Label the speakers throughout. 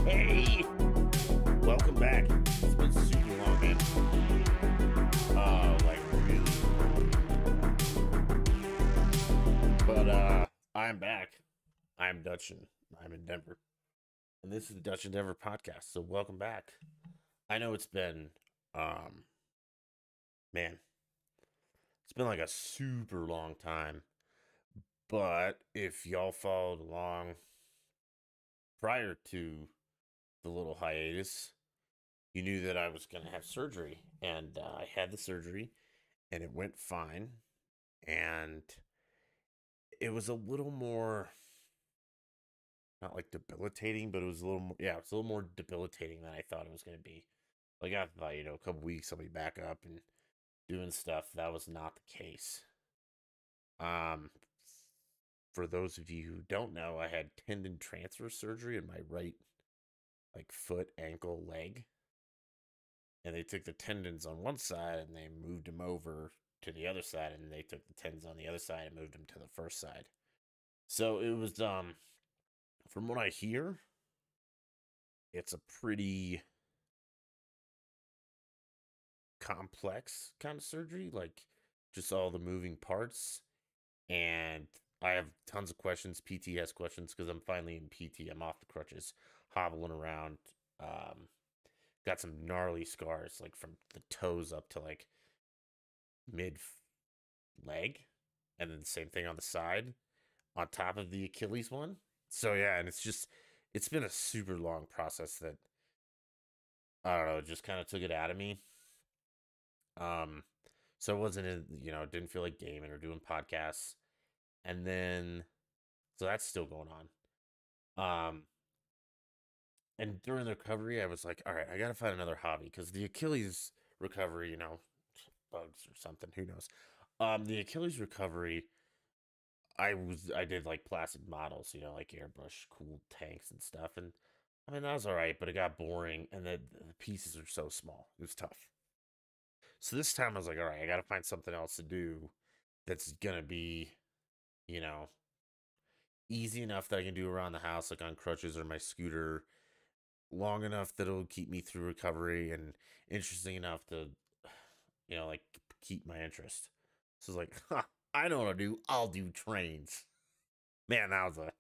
Speaker 1: Hey, welcome back. It's been super long, man. Like really long. But I'm back. I'm Dutch and I'm in Denver. And this is the Dutch and Denver podcast. So welcome back. I know it's been man, it's been like a super long time. But if y'all followed along prior to the little hiatus, you knew that I was going to have surgery, and I had the surgery, and it went fine, and it was a little more, not like debilitating, but it was a little more, yeah, it's a little more debilitating than I thought it was going to be. Like, I thought, a couple weeks I'll be back up and doing stuff. That was not the case. Um, for those of you who don't know, I had tendon transfer surgery in my right, like, foot, ankle, leg. And they took the tendons on one side and they moved them over to the other side, and they took the tendons on the other side and moved them to the first side. So it was from what I hear, it's a pretty complex kind of surgery, like just all the moving parts. And I have tons of questions. PT has questions because I'm finally in PT. I'm off the crutches, hobbling around. Got some gnarly scars, like from the toes up to like mid leg, and then the same thing on the side on top of the Achilles one. So yeah, and it's been a super long process that I don't know, just kind of took it out of me. Um so it wasn't in, didn't feel like gaming or doing podcasts. And then so that's still going on. And during the recovery I was like, all right, I got to find another hobby cuz the Achilles recovery, bugs or something, who knows. The Achilles recovery, I did like plastic models, like airbrush cool tanks and stuff, and I mean that was all right, but it got boring, and the pieces are so small. It was tough. So this time I was like, all right, I got to find something else to do that's gonna be, you know, easy enough that I can do around the house, like on crutches or my scooter, long enough that it'll keep me through recovery, and interesting enough to, like keep my interest. So it's like, huh, I know what I'll do. I'll do trains. Man, that was a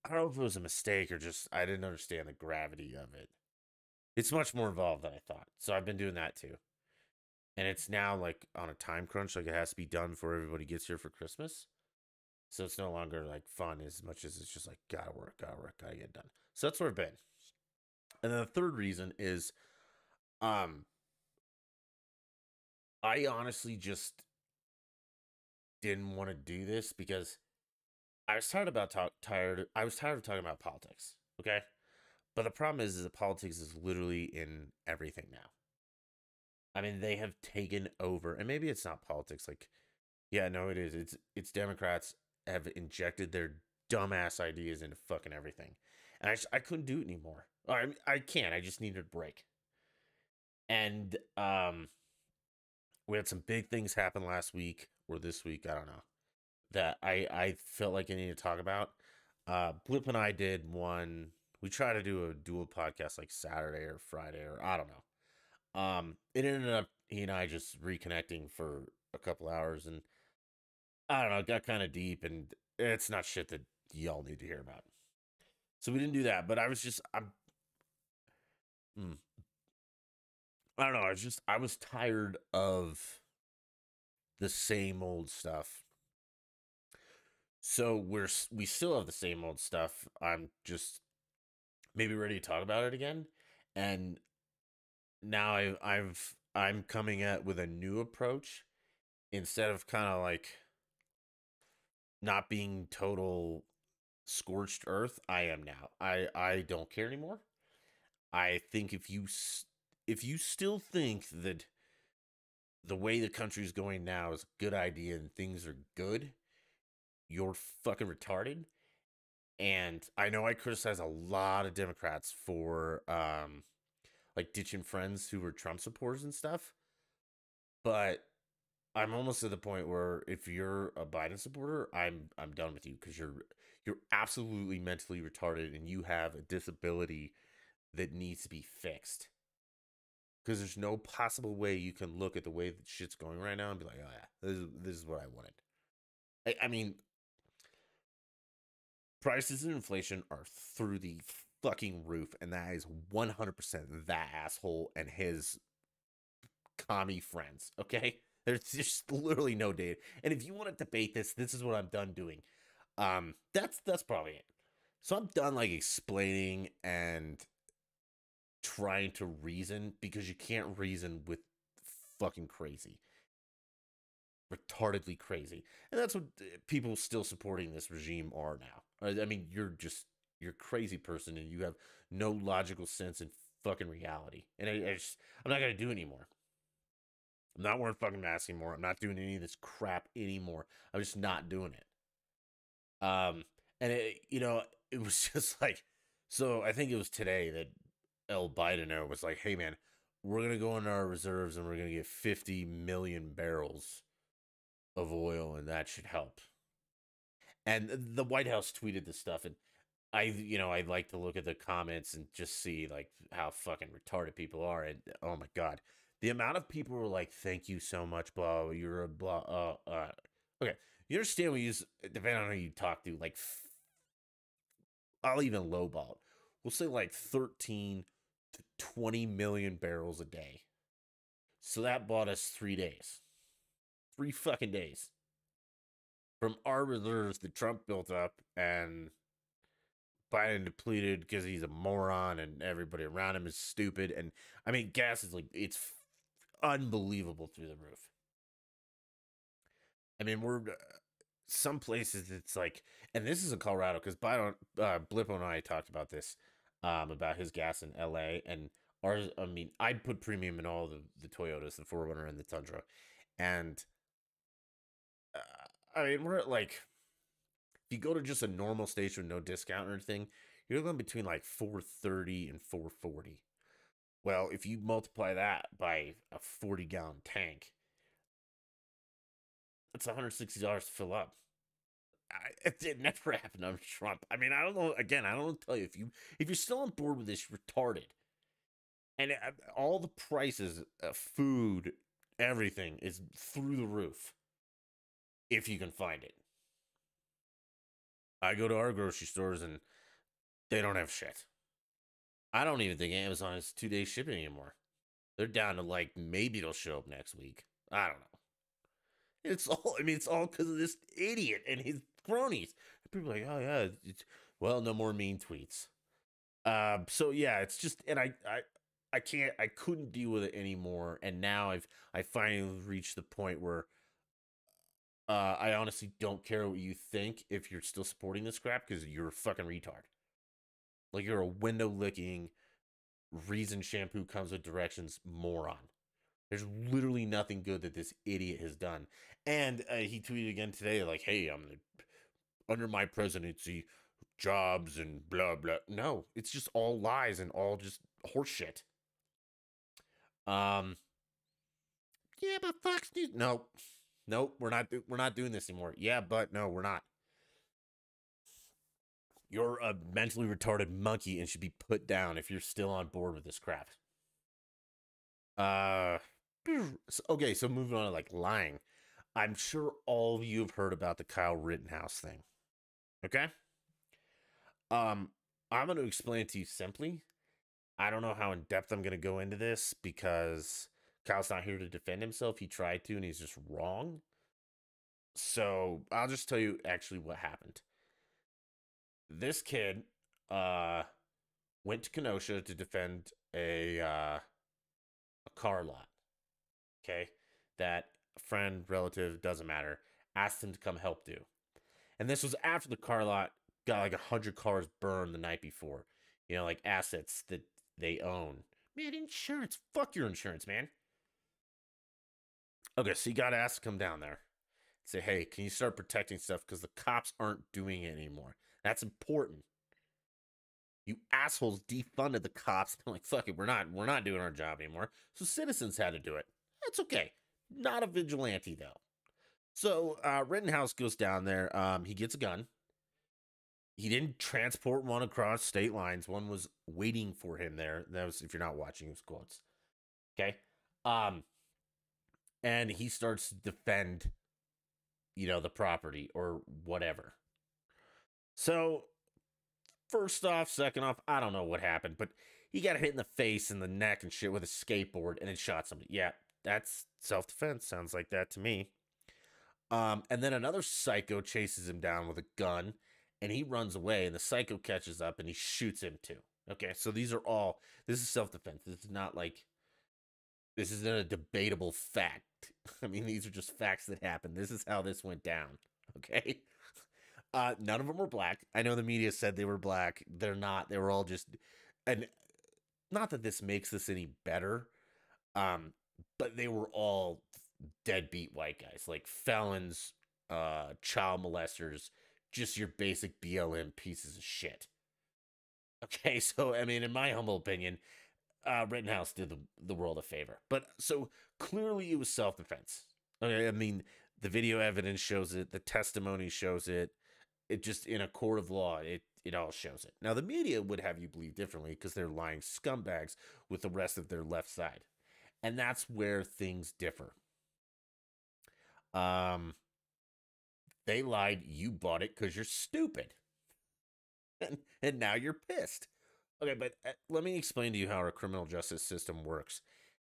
Speaker 1: I don't know if it was a mistake or just I didn't understand the gravity of it. It's much more involved than I thought. So I've been doing that too. And it's now like on a time crunch, like it has to be done before everybody gets here for Christmas. So it's no longer like fun as much as it's just like gotta work, gotta get done. So that's where I've been. And then the third reason is um I honestly just didn't want to do this because I was I was tired of talking about politics. Okay. But the problem is that politics is literally in everything now. I mean, they have taken over, and maybe it's not politics. Like, yeah, no, it is. It's Democrats have injected their dumbass ideas into fucking everything, and I couldn't do it anymore. I can't. I just needed a break. And we had some big things happen last week or this week. I don't know that I felt like I needed to talk about. Blip and I did one. We tried to do a dual podcast like Saturday or Friday or I don't know. It ended up he and I just reconnecting for a couple hours, and I don't know, it got kind of deep, and it's not shit that y'all need to hear about. So we didn't do that, but mm, I don't know, I was tired of the same old stuff. So we still have the same old stuff. I'm just maybe ready to talk about it again, and now I'm coming at with a new approach instead of kind of like not being total scorched earth. I am now. I don't care anymore. I think if you still think that the way the country's going now is a good idea and things are good, you're fucking retarded. And I know I criticize a lot of Democrats for like ditching friends who were Trump supporters and stuff, but I'm almost at the point where if you're a Biden supporter, I'm done with you because you're absolutely mentally retarded and you have a disability that needs to be fixed. Because there's no possible way you can look at the way that shit's going right now and be like, oh yeah, this is what I wanted. I mean, prices and inflation are through the fucking roof, and that is 100% that asshole and his commie friends. Okay, there's just literally no data. And if you want to debate this, this is what I'm done doing. That's probably it. So I'm done like explaining and trying to reason, because you can't reason with fucking crazy, retardedly crazy. And that's what people still supporting this regime are now. I mean, you're a crazy person and you have no logical sense in fucking reality. And I'm not gonna do it anymore. I'm not wearing fucking masks anymore. I'm not doing any of this crap anymore. I'm just not doing it. And it was just like, so I think it was today that El Biden was like, hey man, we're going to go into our reserves and we're going to get 50 million barrels of oil, and that should help. And the White House tweeted this stuff, and I'd like to look at the comments and just see like how fucking retarded people are. And oh my God, the amount of people who are like, thank you so much, blah, you're a blah, okay. You understand we use, depending on who you talk to, like, I'll even lowball it. We'll say like 13 to 20 million barrels a day. So that bought us 3 days. 3 fucking days. From our reserves that Trump built up and Biden depleted because he's a moron and everybody around him is stupid. And I mean, gas is like, it's unbelievable through the roof. I mean, we're some places it's like, and this is in Colorado because Blippo and I talked about this, about his gas in LA and ours. I mean, I'd put premium in all the Toyotas, the 4Runner and the Tundra, and I mean, we're at like, if you go to just a normal station with no discount or anything, you're going between like 430 and 440. Well, if you multiply that by a 40-gallon tank, it's $160 to fill up. It never happened under Trump. I mean, I don't know. Again, I don't know to tell you, if you're still on board with this, you're retarded. And all the prices, food, everything is through the roof. If you can find it, I go to our grocery stores and they don't have shit. I don't even think Amazon is 2-day shipping anymore. They're down to like, maybe it'll show up next week. I don't know. It's all because of this idiot and his cronies. People are like, oh yeah, well, no more mean tweets. So yeah, it's just, and I couldn't deal with it anymore. And now I finally reached the point where I honestly don't care what you think if you're still supporting this crap, because you're a fucking retard. Like, you're a window licking, reason shampoo comes with directions moron. There's literally nothing good that this idiot has done. And he tweeted again today, like, hey, under my presidency, jobs and blah, blah. No, it's just all lies and all just horseshit. Yeah, but Fox News, nope, we're not doing this anymore. Yeah, but no, we're not. You're a mentally retarded monkey and should be put down if you're still on board with this crap. Okay, so moving on to like lying. I'm sure all of you have heard about the Kyle Rittenhouse thing. Okay? I'm going to explain it to you simply. I don't know how in depth I'm going to go into this because Kyle's not here to defend himself. He tried to and he's just wrong. So I'll just tell you actually what happened. This kid went to Kenosha to defend a car lot. Okay? That a friend, relative, doesn't matter, asked him to come help do. And this was after the car lot got like 100 cars burned the night before. You know, like assets that they own. Man, insurance. Fuck your insurance, man. Okay, so you got asked to come down there. Say, hey, can you start protecting stuff? Because the cops aren't doing it anymore. That's important. You assholes defunded the cops. I'm like, fuck it, we're not doing our job anymore. So citizens had to do it. That's okay. Not a vigilante, though. So Rittenhouse goes down there. He gets a gun. He didn't transport one across state lines. One was waiting for him there. That was, if you're not watching, his quotes. Okay. Um, and he starts to defend, the property or whatever. So, first off, second off, I don't know what happened, but he got hit in the face and the neck and shit with a skateboard and it shot somebody. Yeah, that's self defense. Sounds like that to me. And then another psycho chases him down with a gun and he runs away and the psycho catches up and he shoots him too. Okay, so this is self defense. This isn't a debatable fact. I mean, these are just facts that happened. This is how this went down. Okay. None of them were black. I know the media said they were black. They're not. They were all just, and not that this makes this any better, but they were all deadbeat white guys, like felons, child molesters, just your basic BLM pieces of shit. Okay, so I mean, in my humble opinion, Rittenhouse did the world a favor, but so clearly it was self defense. Okay, I mean, the video evidence shows it, the testimony shows it. It just, in a court of law, it all shows it. Now, the media would have you believe differently because they're lying scumbags with the rest of their left side. And that's where things differ. They lied, you bought it because you're stupid. And now you're pissed. Okay, but let me explain to you how our criminal justice system works.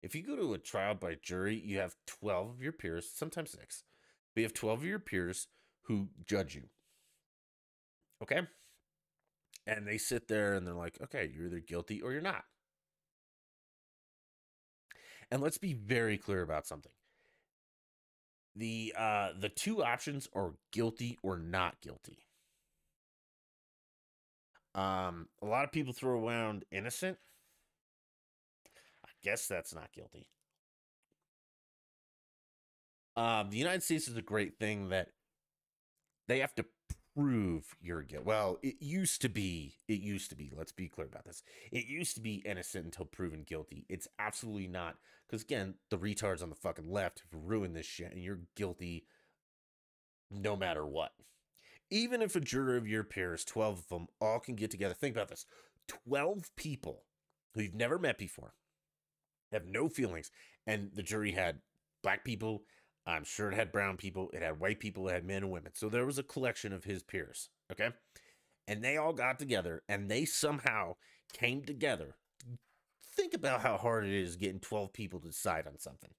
Speaker 1: If you go to a trial by jury, you have 12 of your peers, sometimes 6. But you have 12 of your peers who judge you. Okay? And they sit there and they're like, okay, you're either guilty or you're not. And let's be very clear about something. The two options are guilty or not guilty. A lot of people throw around innocent. I guess that's not guilty. The United States is a great thing that they have to prove you're guilty. Well, it used to be, let's be clear about this. It used to be innocent until proven guilty. It's absolutely not. Because again, the retards on the fucking left have ruined this shit and you're guilty no matter what. Even if a jury of your peers, 12 of them, all can get together. Think about this. 12 people who you've never met before, have no feelings, and the jury had black people, I'm sure it had brown people, it had white people, it had men and women. So there was a collection of his peers, okay? And they all got together, and they somehow came together. Think about how hard it is getting 12 people to decide on something.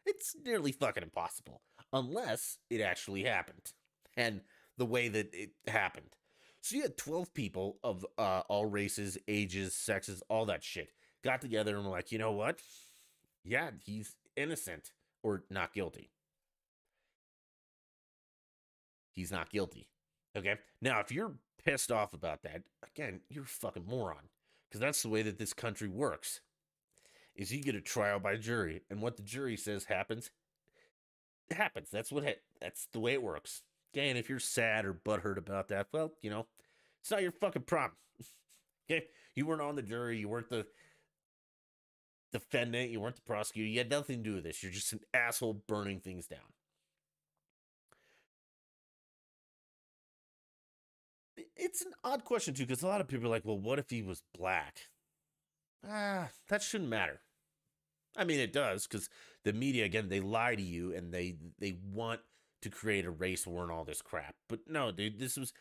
Speaker 1: It's nearly fucking impossible, unless it actually happened. And the way that it happened. So you had 12 people of all races, ages, sexes, all that shit, got together and were like, you know what? Yeah, he's innocent or not guilty. He's not guilty. Okay? Now, if you're pissed off about that, again, you're a fucking moron. Because that's the way that this country works. Is you get a trial by jury, and what the jury says happens, it happens. That's the way it works. Okay, and if you're sad or butthurt about that, well, it's not your fucking problem. Okay, you weren't on the jury, you weren't the defendant, you weren't the prosecutor, you had nothing to do with this. You're just an asshole burning things down. It's an odd question too, because a lot of people are like, well, what if he was black? That shouldn't matter. I mean, it does, because the media, again, they lie to you and they want to create a race war and all this crap. But no, dude, this was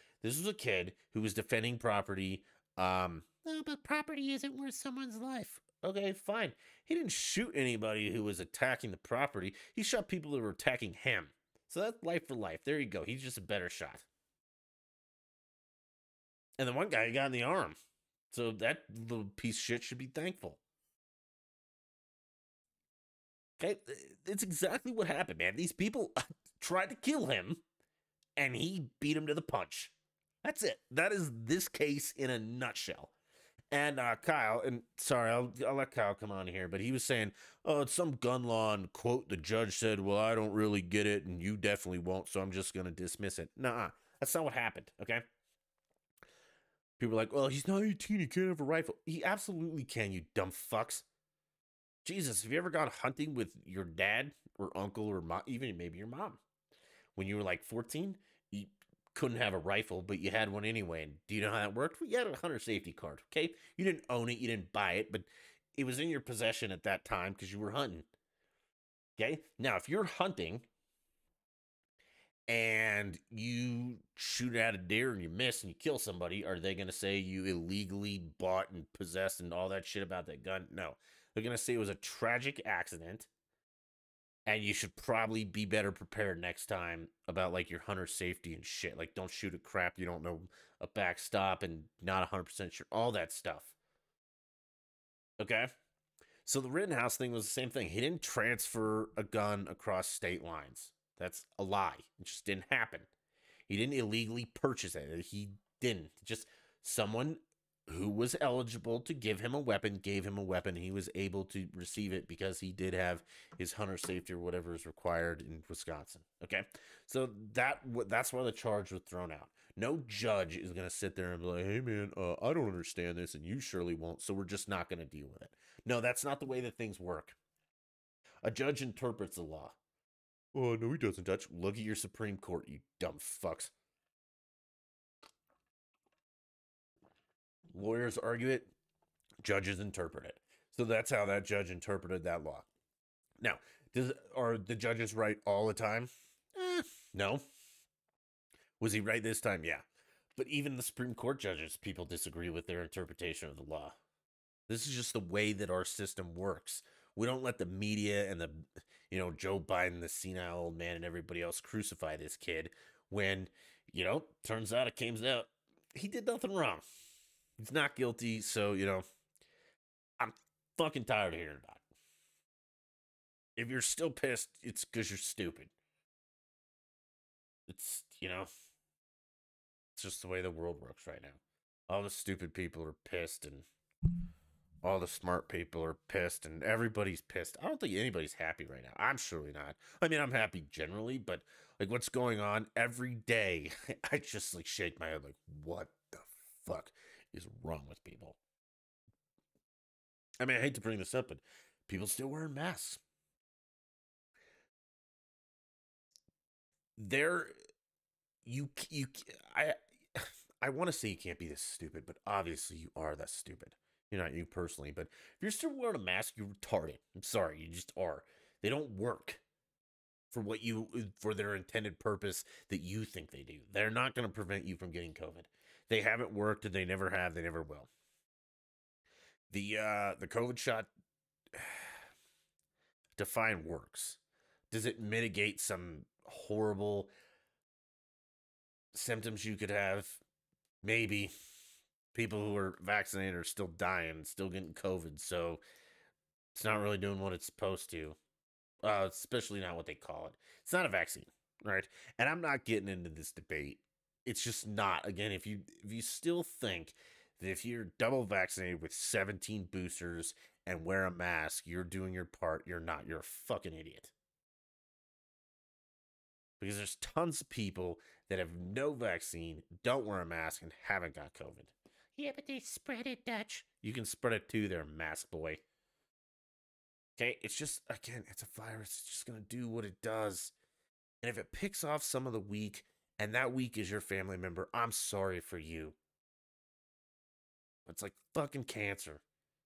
Speaker 1: a kid who was defending property. No, but property isn't worth someone's life. Okay, fine. He didn't shoot anybody who was attacking the property. He shot people who were attacking him. So that's life for life. There you go. He's just a better shot. And the one guy got in the arm. So that little piece of shit should be thankful. Okay, it's exactly what happened, man. These people tried to kill him, and he beat him to the punch. That's it. That is this case in a nutshell. And Kyle, and sorry, I'll let Kyle come on here, but he was saying, oh, it's some gun law, and quote, the judge said, well, I don't really get it, and you definitely won't, so I'm just going to dismiss it. Nuh-uh. That's not what happened, okay? People are like, well, he's not 18, he can't have a rifle. He absolutely can, you dumb fucks. Jesus, have you ever gone hunting with your dad or uncle or mom, even maybe your mom? When you were like 14, you couldn't have a rifle, but you had one anyway. And do you know how that worked? Well, you had a hunter safety card, okay? You didn't own it, you didn't buy it, but it was in your possession at that time because you were hunting, okay? Now, if you're hunting and you shoot at a deer and you miss and you kill somebody, are they going to say you illegally bought and possessed and all that shit about that gun? No. They're going to say it was a tragic accident and you should probably be better prepared next time about like your hunter safety and shit. Like, don't shoot at crap you don't know a backstop and not 100% sure. All that stuff. Okay? So the Rittenhouse thing was the same thing. He didn't transfer a gun across state lines. That's a lie. It just didn't happen. He didn't illegally purchase it. He didn't. Just someone who was eligible to give him a weapon gave him a weapon. He was able to receive it because he did have his hunter safety or whatever is required in Wisconsin. Okay, so that's why the charge was thrown out. No judge is going to sit there and be like, hey man, I don't understand this and you surely won't, so we're just not going to deal with it. No, that's not the way that things work. A judge interprets the law. Oh, no, he doesn't, Judge. Look at your Supreme Court, you dumb fucks. Lawyers argue it, judges interpret it. So that's how that judge interpreted that law. Now, are the judges right all the time? No. Was he right this time? Yeah. But even the Supreme Court judges, people disagree with their interpretation of the law. This is just the way that our system works. We don't let the media and Joe Biden, the senile old man, and everybody else crucify this kid when, turns out he did nothing wrong. He's not guilty, so, I'm fucking tired of hearing about it. If you're still pissed, it's because you're stupid. It's just the way the world works right now. All the stupid people are pissed, and all the smart people are pissed, and everybody's pissed. I don't think anybody's happy right now. I'm surely not. I mean, I'm happy generally, but like what's going on every day, I just like shake my head like, what the fuck is wrong with people? I mean, I hate to bring this up, but people still wearing masks. There, I, I want to say you can't be this stupid, but obviously you are that stupid. You're not you personally, but if you're still wearing a mask, you're retarded. I'm sorry, you just are. They don't work for their intended purpose that you think they do. They're not going to prevent you from getting COVID. They haven't worked, and they never have. They never will. The COVID shot, define works. Does it mitigate some horrible symptoms you could have? Maybe. People who are vaccinated are still dying, still getting COVID, so it's not really doing what it's supposed to. Especially not what they call it. It's not a vaccine, right? And I'm not getting into this debate. It's just not. Again, if you still think that if you're double vaccinated with 17 boosters and wear a mask, you're doing your part, you're not. You're a fucking idiot. Because there's tons of people that have no vaccine, don't wear a mask, and haven't got COVID. Yeah, but they spread it, Dutch. You can spread it too, there, mask boy. Okay, it's just, again, it's a virus. It's just going to do what it does. And if it picks off some of the weak, and that weak is your family member, I'm sorry for you. It's like fucking cancer.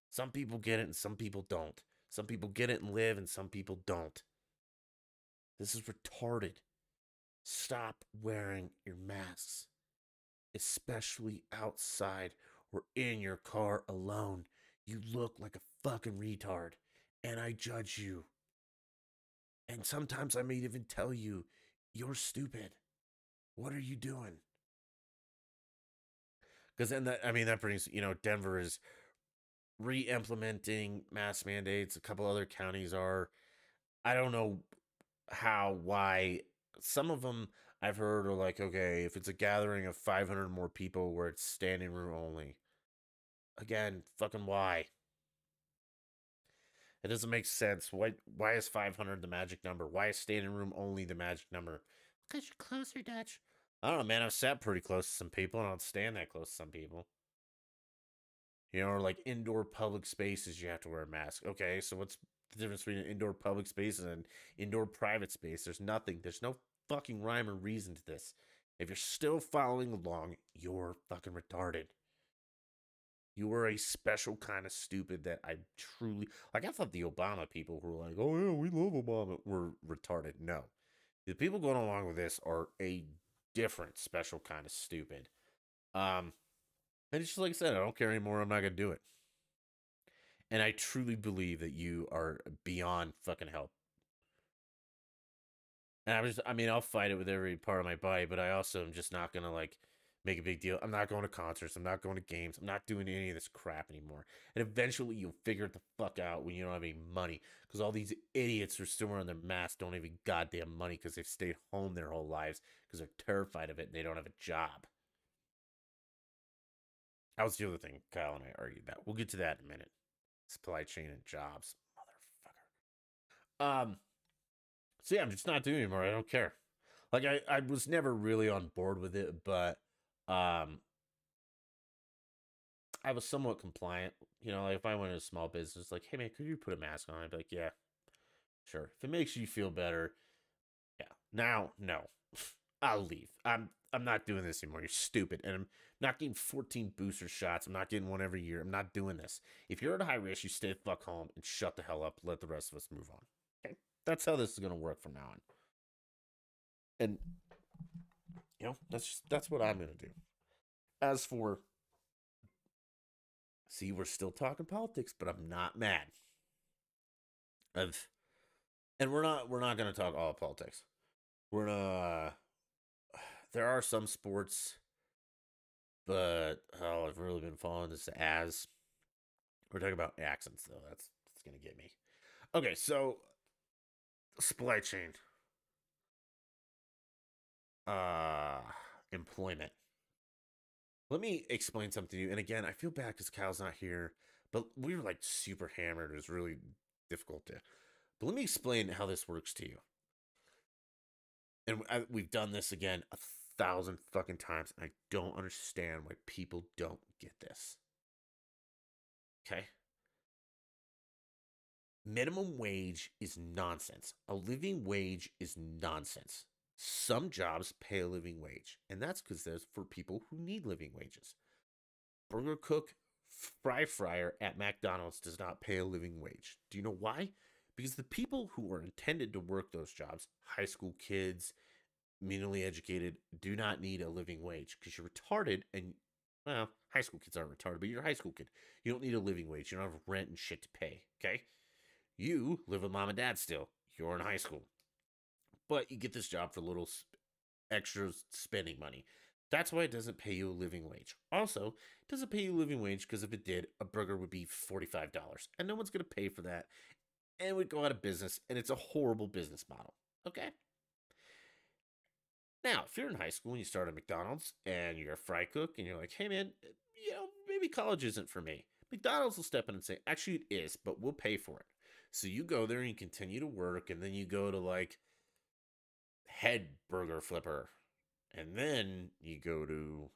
Speaker 1: Some people get it and some people don't. Some people get it and live and some people don't. This is retarded. Stop wearing your masks, especially outside or in your car alone. You look like a fucking retard, and I judge you. And sometimes I may even tell you, you're stupid. What are you doing? Because then that brings, Denver is re-implementing mask mandates. A couple other counties are. I don't know why. Some of them I've heard are like, okay, if it's a gathering of 500 more people where it's standing room only. Again, fucking why? It doesn't make sense. Why is 500 the magic number? Why is standing room only the magic number? Because you're closer, Dutch. I don't know, man. I've sat pretty close to some people, and I don't stand that close to some people. Or like indoor public spaces, you have to wear a mask. Okay, so what's the difference between an indoor public space and an indoor private space? There's nothing. There's no fucking rhyme or reason to this. If you're still following along, you're fucking retarded. You were a special kind of stupid that I truly like. I thought the Obama people who were like, "Oh yeah, we love Obama," were retarded. No, the people going along with this are a different, special kind of stupid. Um, and it's just like I said, I don't care anymore. I'm not gonna do it. And I truly believe that you are beyond fucking help. And I mean, I'll fight it with every part of my body, but I also am just not gonna like make a big deal. I'm not going to concerts. I'm not going to games. I'm not doing any of this crap anymore. And eventually, you'll figure it the fuck out when you don't have any money, because all these idiots who are still wearing their masks don't have any goddamn money because they've stayed home their whole lives because they're terrified of it and they don't have a job. That was the other thing Kyle and I argued about. We'll get to that in a minute. Supply chain and jobs, motherfucker. So yeah, I'm just not doing it anymore. I don't care. Like I was never really on board with it, but um I was somewhat compliant. You know, like if I went to a small business, like, hey man, could you put a mask on? I'd be like, yeah, sure. If it makes you feel better, yeah. Now, no. I'll leave. I'm not doing this anymore. You're stupid. And I'm not getting 14 booster shots. I'm not getting one every year. I'm not doing this. If you're at a high risk, you stay the fuck home and shut the hell up. Let the rest of us move on. Okay? That's how this is gonna work from now on. And that's what I'm gonna do. As for, see, we're still talking politics, but I'm not mad. I've and we're not gonna talk all politics. We're gonna there are some sports, but oh, I've really been following this as we're talking about accents though. That's gonna get me. Okay, so supply chain, uh, employment. Let me explain something to you. And again, I feel bad because Kyle's not here, but we were like super hammered. It was really difficult to. But let me explain how this works to you. And we've done this again 1,000 fucking times. And I don't understand why people don't get this. Okay? Minimum wage is nonsense. A living wage is nonsense. Some jobs pay a living wage, and that's because there's for people who need living wages. Burger cook, fry fryer at McDonald's does not pay a living wage. Do you know why? Because the people who are intended to work those jobs, high school kids, mentally educated, do not need a living wage because you're retarded and, well, high school kids aren't retarded, but you're a high school kid. You don't need a living wage. You don't have rent and shit to pay, okay? You live with mom and dad still. You're in high school. But you get this job for little extra spending money. That's why it doesn't pay you a living wage. Also, it doesn't pay you a living wage because if it did, a burger would be $45. And no one's going to pay for that. And it would go out of business. And it's a horrible business model. Okay? Now, if you're in high school and you start at McDonald's and you're a fry cook and you're like, hey man, maybe college isn't for me. McDonald's will step in and say, actually it is, but we'll pay for it. So you go there and you continue to work, and then you go to like head burger flipper, and then you go to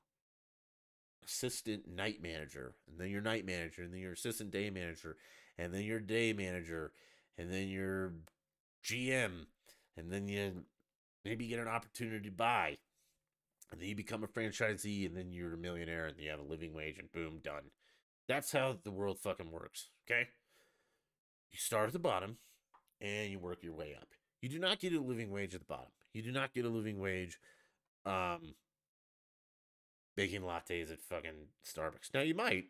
Speaker 1: assistant night manager, and then you're night manager, and then you're assistant day manager, and then you're day manager, and then you're GM, and then you maybe get an opportunity to buy, and then you become a franchisee, and then you're a millionaire, and you have a living wage, and boom, done. That's how the world fucking works, okay? You start at the bottom, and you work your way up. You do not get a living wage at the bottom. You do not get a living wage making lattes at fucking Starbucks. Now you might,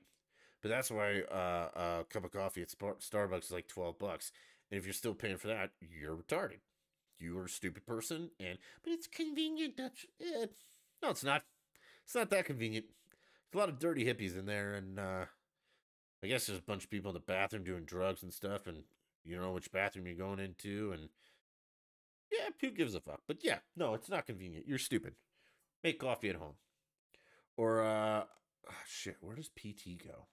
Speaker 1: but that's why a cup of coffee at Starbucks is like $12. And if you're still paying for that, you're retarded. You are a stupid person. But it's convenient. No, it's not. It's not that convenient. There's a lot of dirty hippies in there, and I guess there's a bunch of people in the bathroom doing drugs and stuff, and you don't know which bathroom you're going into, and yeah, who gives a fuck? But yeah, no, it's not convenient. You're stupid. Make coffee at home. Or shit, where does PT go?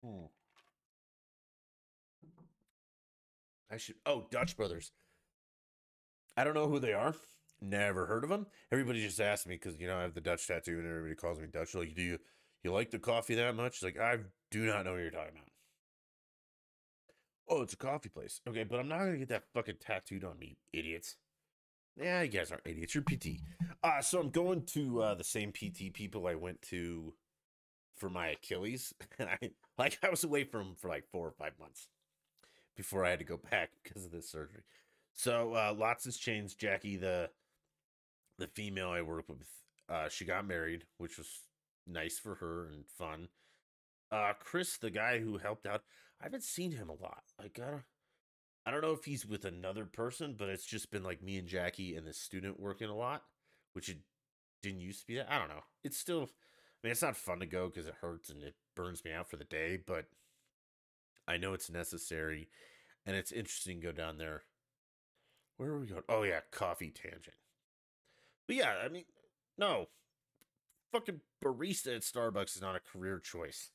Speaker 1: Hmm. I should. Oh, Dutch Brothers. I don't know who they are. Never heard of them. Everybody just asks me because I have the Dutch tattoo, and everybody calls me Dutch. Like, do you like the coffee that much? Like, I do not know what you're talking about. Oh, it's a coffee place. Okay, but I'm not gonna get that fucking tattooed on me, idiots. Yeah, you guys aren't idiots. You're PT. So I'm going to the same PT people I went to for my Achilles, and I was away from for like 4 or 5 months before I had to go back because of this surgery. So lots has changed. Jackie, the female I work with, she got married, which was nice for her and fun. Chris, the guy who helped out, I haven't seen him a lot. I don't know if he's with another person, but it's just been like me and Jackie and the student working a lot, which it didn't used to be that. I don't know. It's still, I mean, it's not fun to go because it hurts and it burns me out for the day, but I know it's necessary and it's interesting to go down there. Where are we going? Oh, yeah, coffee tangent. But yeah, I mean, no, fucking barista at Starbucks is not a career choice.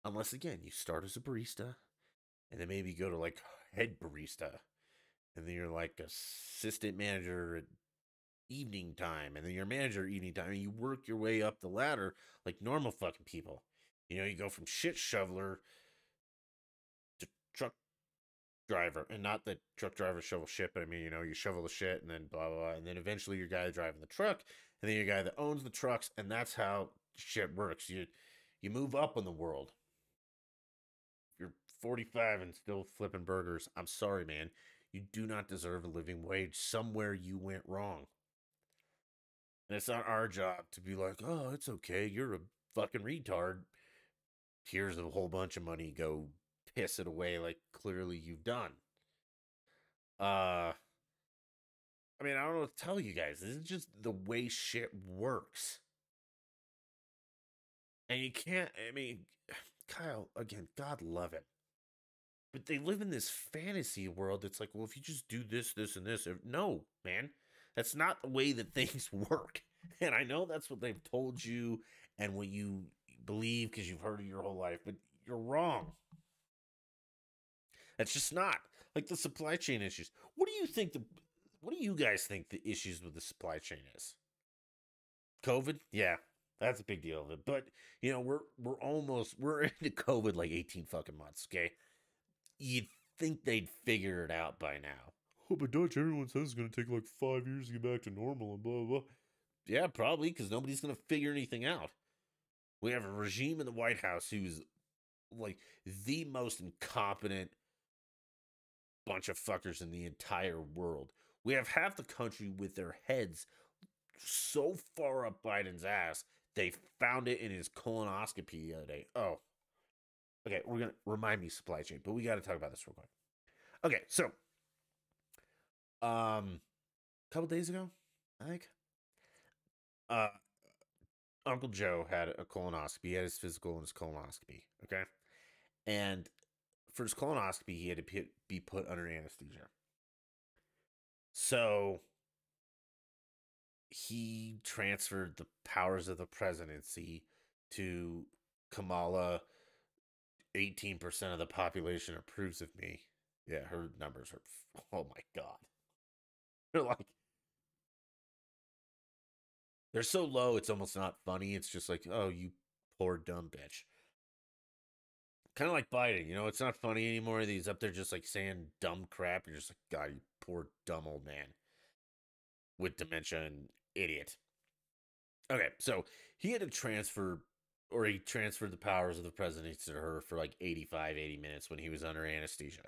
Speaker 1: Unless, again, you start as a barista and then maybe go to like head barista and then you're like assistant manager at evening time and then you're manager evening time and you work your way up the ladder like normal fucking people. You know, you go from shit shoveler to truck driver, and not that truck drivers shovel shit, but I mean, you know, you shovel the shit and then blah blah blah, and then eventually you're guy driving the truck, and then you're guy that owns the trucks, and that's how shit works. You move up in the world. If you're 45 and still flipping burgers, I'm sorry, man. You do not deserve a living wage. Somewhere you went wrong. And it's not our job to be like, oh, it's okay. You're a fucking retard. Here's a whole bunch of money. Go piss it away like clearly you've done. Uh, I mean, I don't know what to tell you guys. This is just the way shit works. And you can't, I mean, Kyle, again, God love him. But they live in this fantasy world that's like, well, if you just do this, this, and this. No, man. That's not the way that things work. And I know that's what they've told you and what you believe because you've heard it your whole life, but you're wrong. That's just not. Like the supply chain issues. What do you guys think the issues with the supply chain is? COVID? Yeah. That's a big deal of it. But you know, we're into COVID like 18 fucking months, okay? You'd think they'd figure it out by now. Oh, but Dutch, everyone says it's gonna take like 5 years to get back to normal and blah blah blah. Yeah, probably, because nobody's gonna figure anything out. We have a regime in the White House who's like the most incompetent bunch of fuckers in the entire world. We have half the country with their heads so far up Biden's ass, they found it in his colonoscopy the other day. Oh, okay. We're gonna remind me supply chain, but we got to talk about this real quick. Okay, so a couple days ago, I think, uh, Uncle Joe had a colonoscopy. He had his physical and his colonoscopy. Okay, and for his colonoscopy, he had to be put under anesthesia. So he transferred the powers of the presidency to Kamala. 18% of the population approves of me. Yeah, her numbers are, oh my God. They're like, they're so low, it's almost not funny. It's just like, oh, you poor dumb bitch. Kind of like Biden, you know, it's not funny anymore. He's up there just like saying dumb crap. You're just like, God, you poor dumb old man with dementia and idiot. Okay, so he had to transfer, or he transferred the powers of the presidency to her for like 85, 80 minutes when he was under anesthesia.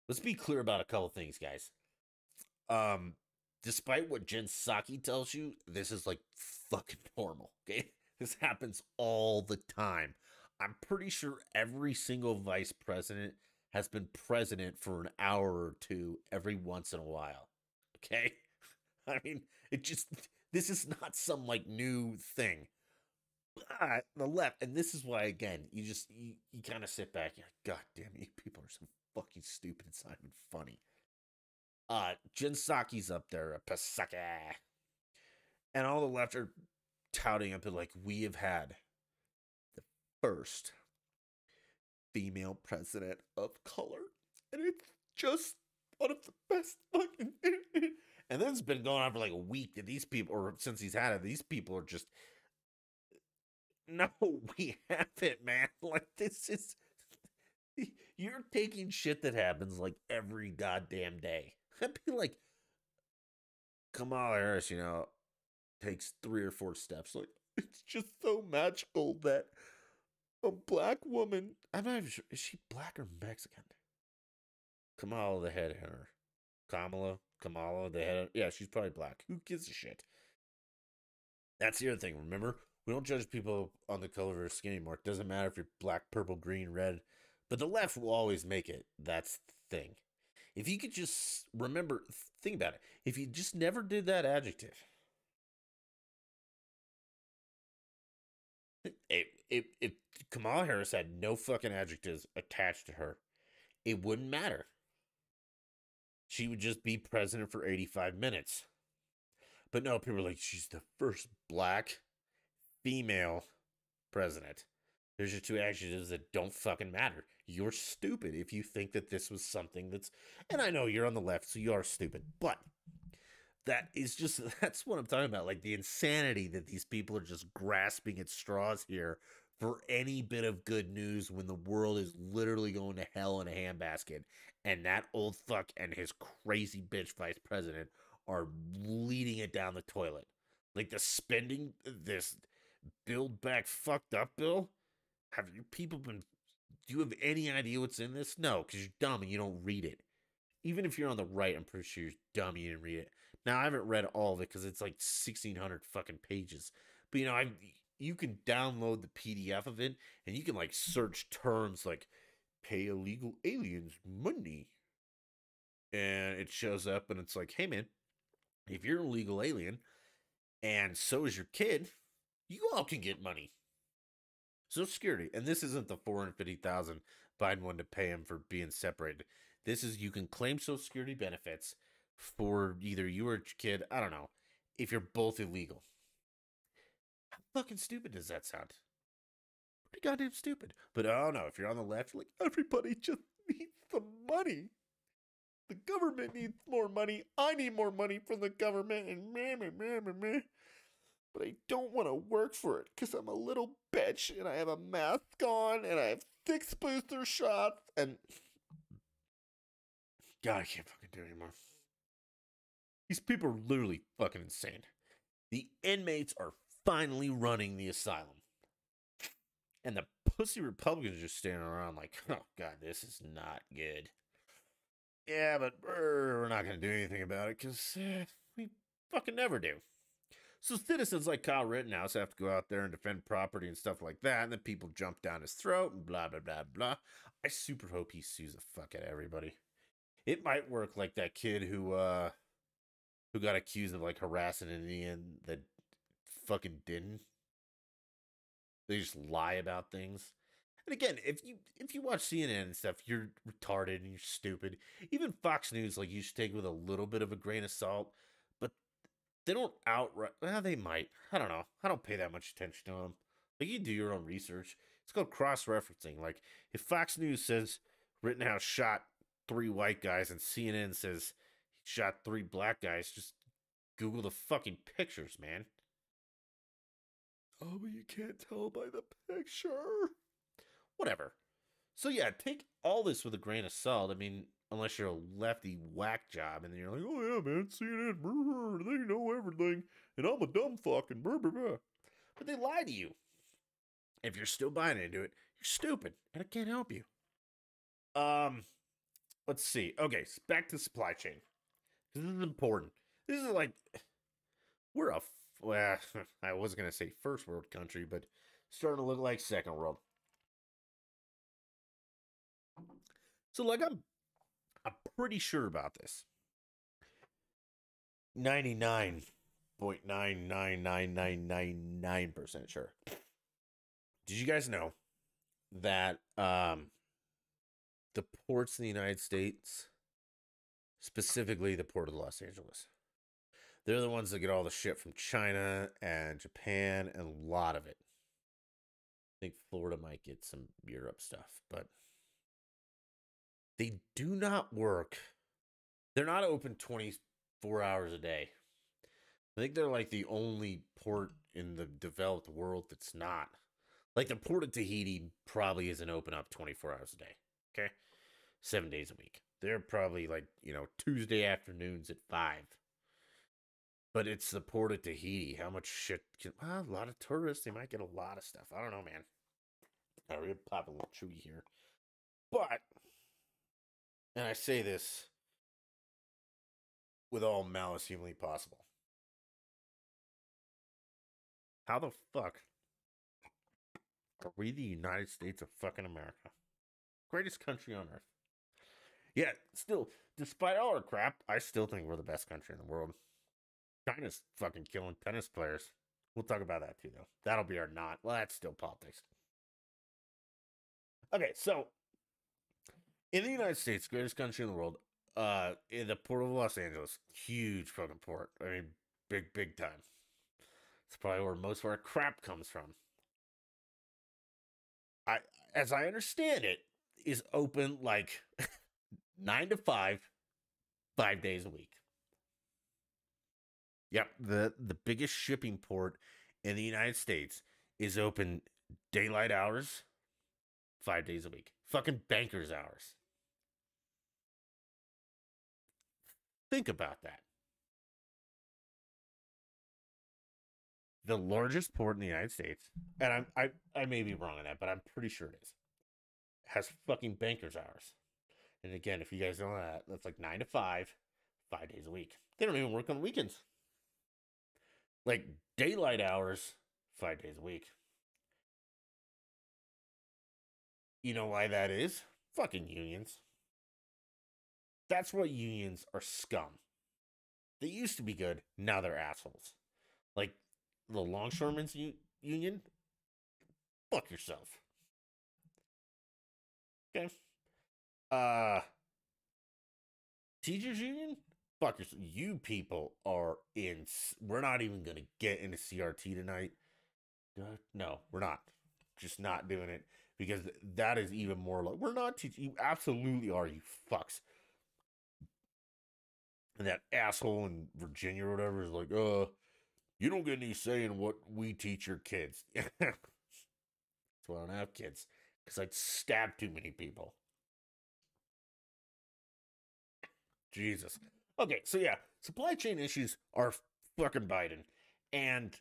Speaker 1: Let's be clear about a couple things, guys. Um, Despite what Jen Psaki tells you, this is like fucking normal. Okay, this happens all the time. I'm pretty sure every single vice president has been president for an hour or two every once in a while. Okay, I mean, it just this is not some like new thing. The left, and this is why again, you kind of sit back. You're like, God damn, you people are so fucking stupid. It's not even funny. Jin Saki's up there, Pasaka. And all the left are touting up like we have had the first female president of color. And it's just one of the best fucking and then it's been going on for like a week that these people, or since he's had it, these people are just no, we haven't, man. Like this is you're taking shit that happens like every goddamn day. I'd be like, Kamala Harris, takes 3 or 4 steps. Like, it's just so magical that a black woman. I'm not even sure. Is she black or Mexican? Kamala, the head hunter. Kamala, the head. Yeah, she's probably black. Who gives a shit? That's the other thing. Remember, we don't judge people on the color of their skin anymore. It doesn't matter if you're black, purple, green, red. But the left will always make it. That's the thing. If you could just remember, think about it. If you just never did that adjective, if Kamala Harris had no fucking adjectives attached to her, it wouldn't matter. She would just be president for 85 minutes. But no, people are like, she's the first black female president. There's your 2 adjectives that don't fucking matter. You're stupid if you think that this was something that's. And I know you're on the left, so you are stupid. But that's what I'm talking about. Like the insanity that these people are just grasping at straws here for any bit of good news when the world is literally going to hell in a handbasket. And that old fuck and his crazy bitch vice president are leading it down the toilet. Like the spending, this Build Back Fucked Up bill. Have you people been. Do you have any idea what's in this? No, because you're dumb and you don't read it. Even if you're on the right, I'm pretty sure you're dumb and you didn't read it. Now, I haven't read all of it because it's like 1,600 fucking pages. But, you can download the PDF of it and you can, like, search terms like pay illegal aliens money. And it shows up and it's like, hey, man, if you're an illegal alien and so is your kid, you all can get money. Social Security, and this isn't the $450,000 Biden wanted to pay him for being separated. This is you can claim Social Security benefits for either you or your kid. I don't know if you're both illegal. How fucking stupid does that sound? Pretty goddamn stupid. But oh no, if you're on the left, you're like everybody just needs the money. The government needs more money. I need more money from the government, and meh. But I don't want to work for it because I'm a little bitch and I have a mask on and I have 6 booster shots and. God, I can't fucking do it anymore. These people are literally fucking insane. The inmates are finally running the asylum. And the pussy Republicans are just standing around like, oh God, this is not good. Yeah, but we're not going to do anything about it because we fucking never do. So citizens like Kyle Rittenhouse have to go out there and defend property and stuff like that, and then people jump down his throat and blah, blah, blah, blah. I super hope he sues the fuck out of everybody. It might work like that kid who got accused of like harassing an Indian that fucking didn't. They just lie about things. And again, if you watch CNN and stuff, you're retarded and you're stupid. Even Fox News, like you should take with a little bit of a grain of salt. But they don't outright. Well, they might. I don't know. I don't pay that much attention to them. Like you do your own research. It's called cross-referencing. Like if Fox News says Rittenhouse shot 3 white guys and CNN says he shot 3 black guys, just Google the fucking pictures, man. Oh, but you can't tell by the picture. Whatever. So yeah, take all this with a grain of salt. I mean, unless you're a lefty whack job and then you're like, oh yeah, man, CNN, they know everything, and I'm a dumb fucking blah, blah, blah. But they lie to you. If you're still buying into it, you're stupid, and I can't help you. Let's see. Okay, back to supply chain. This is important. This is like we're well, I was gonna say first world country, but starting to look like second world. So like I'm pretty sure about this. 99.99999% sure. Did you guys know that the ports in the United States, specifically the port of Los Angeles, they're the ones that get all the shit from China and Japan and a lot of it. I think Florida might get some Europe stuff, but they do not work. They're not open 24 hours a day. I think they're like the only port in the developed world that's not. Like the port of Tahiti probably isn't open up 24 hours a day. Okay? 7 days a week. They're probably like, Tuesday afternoons at 5. But it's the port of Tahiti. How much shit can... Well, a lot of tourists. They might get a lot of stuff. I don't know, man. All right, we're gonna pop a little chewy here. But, and I say this with all malice humanly possible. How the fuck are we the United States of fucking America? Greatest country on earth. Yeah, still, despite all our crap, I still think we're the best country in the world. China's fucking killing tennis players. We'll talk about that too, though. That'll be our not. Well, that's still politics. Okay, so in the United States, greatest country in the world, in the port of Los Angeles, huge fucking port. I mean, big time. It's probably where most of our crap comes from. I, as I understand it, is open like 9 to 5, 5 days a week. Yep, the biggest shipping port in the United States is open daylight hours, 5 days a week. Fucking banker's hours. Think about that. The largest port in the United States, and I may be wrong on that, but I'm pretty sure it is, has fucking banker's hours. And again, if you guys know that, that's like 9 to 5, 5 days a week. They don't even work on weekends. Like daylight hours, 5 days a week. You know why that is? Fucking unions. That's why unions are scum. They used to be good, now they're assholes. Like the longshoremen's union, fuck yourself. Okay. Teachers union, fuck yourself. You people are in. We're not even gonna get into CRT tonight. No, we're not. Just not doing it because that is even more like we're not teaching. You absolutely are. You fucks. And that asshole in Virginia or whatever is like, you don't get any say in what we teach your kids. That's why I don't have kids. Because I'd stab too many people. Jesus. Okay, so yeah, supply chain issues are fucking Biden. And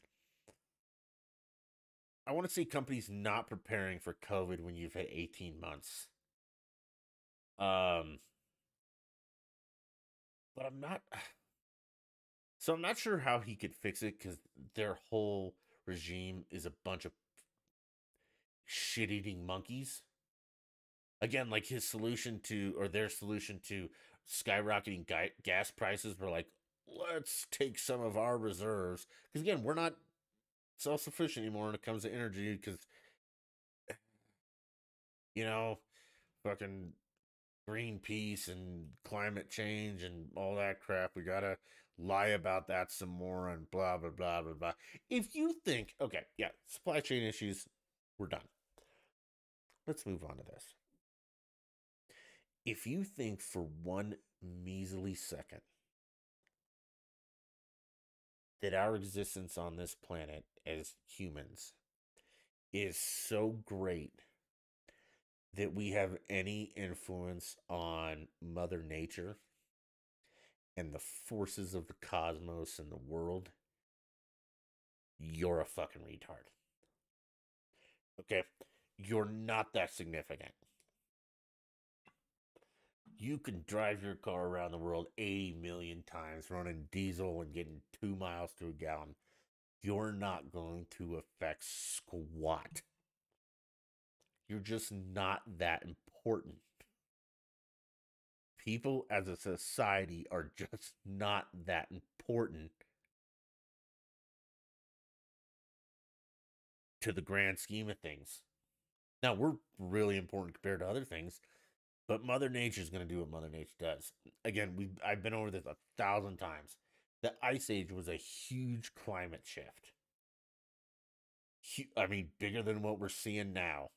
Speaker 1: I want to see companies not preparing for COVID when you've had 18 months. But I'm not. So I'm not sure how he could fix it because their whole regime is a bunch of shit-eating monkeys. Again, like his solution to, or their solution to skyrocketing gas prices were like, let's take some of our reserves. Because again, we're not self-sufficient anymore when it comes to energy because, you know, fucking Greenpeace and climate change and all that crap. We gotta lie about that some more and blah, blah, blah, blah, blah. If you think, okay, yeah, supply chain issues, we're done. Let's move on to this. If you think for one measly second that our existence on this planet as humans is so great that we have any influence on Mother Nature and the forces of the cosmos and the world, you're a fucking retard. Okay? You're not that significant. You can drive your car around the world 80 million times, running diesel and getting 2 miles to a gallon. You're not going to affect squat. You're just not that important. People as a society are just not that important to the grand scheme of things. Now, we're really important compared to other things, but Mother Nature is going to do what Mother Nature does. Again, I've been over this 1,000 times. The Ice Age was a huge climate shift. I mean, bigger than what we're seeing now.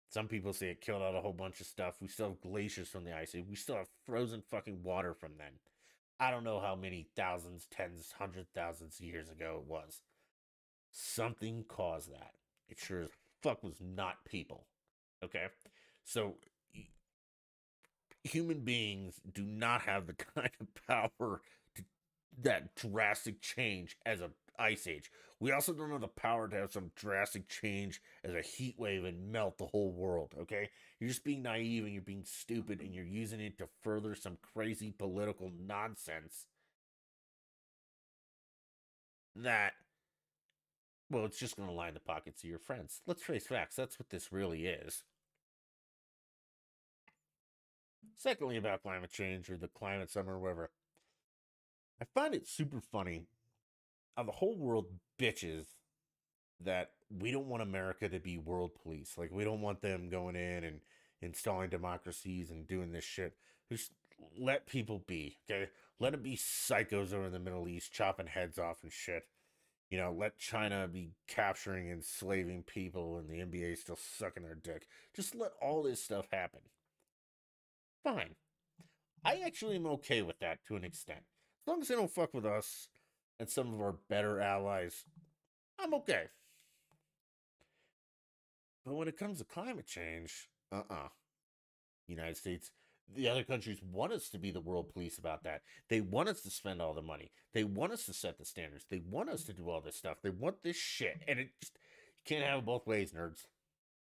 Speaker 1: Some people say it killed out a whole bunch of stuff. We still have glaciers from the Ice Age. We still have frozen fucking water from then. I don't know how many thousands, tens, 100,000 years ago it was. Something caused that. It sure as fuck was not people. Okay? So, human beings do not have the kind of power to that drastic change as a ice age. We also don't have the power to have some drastic change as a heat wave and melt the whole world, okay? You're just being naive and you're being stupid and you're using it to further some crazy political nonsense that, well, it's just going to line the pockets of your friends. Let's face facts. That's what this really is. Secondly, about climate change or the climate summer or whatever, I find it super funny how the whole world bitches that we don't want America to be world police. Like, we don't want them going in and installing democracies and doing this shit. Just let people be, okay? Let it be psychos over in the Middle East chopping heads off and shit. You know, let China be capturing and enslaving people and the NBA still sucking their dick. Just let all this stuff happen. Fine. I actually am okay with that to an extent. As long as they don't fuck with us and some of our better allies, I'm okay. But when it comes to climate change, United States, the other countries want us to be the world police about that. They want us to spend all the money. They want us to set the standards. They want us to do all this stuff. They want this shit. And it just, you can't have it both ways, nerds.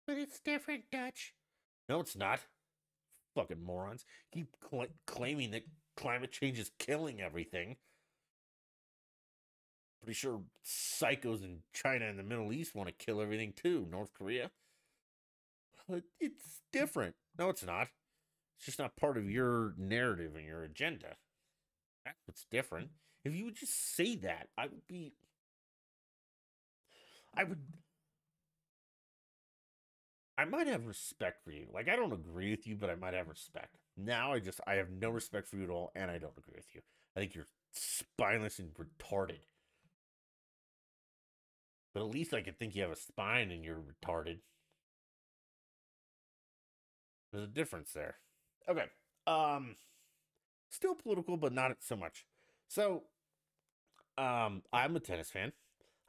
Speaker 1: But it's different, Dutch. No, it's not. Fucking morons. Keep claiming that climate change is killing everything. Pretty sure psychos in China and the Middle East want to kill everything too. North Korea. But it's different. No, it's not. It's just not part of your narrative and your agenda. That's what's different. If you would just say that, I would be. I would. I might have respect for you. Like, I don't agree with you, but I might have respect. Now I have no respect for you at all, and I don't agree with you. I think you're spineless and retarded. But at least I could think you have a spine and you're retarded. There's a difference there. Okay. Still political, but not so much. So, I'm a tennis fan.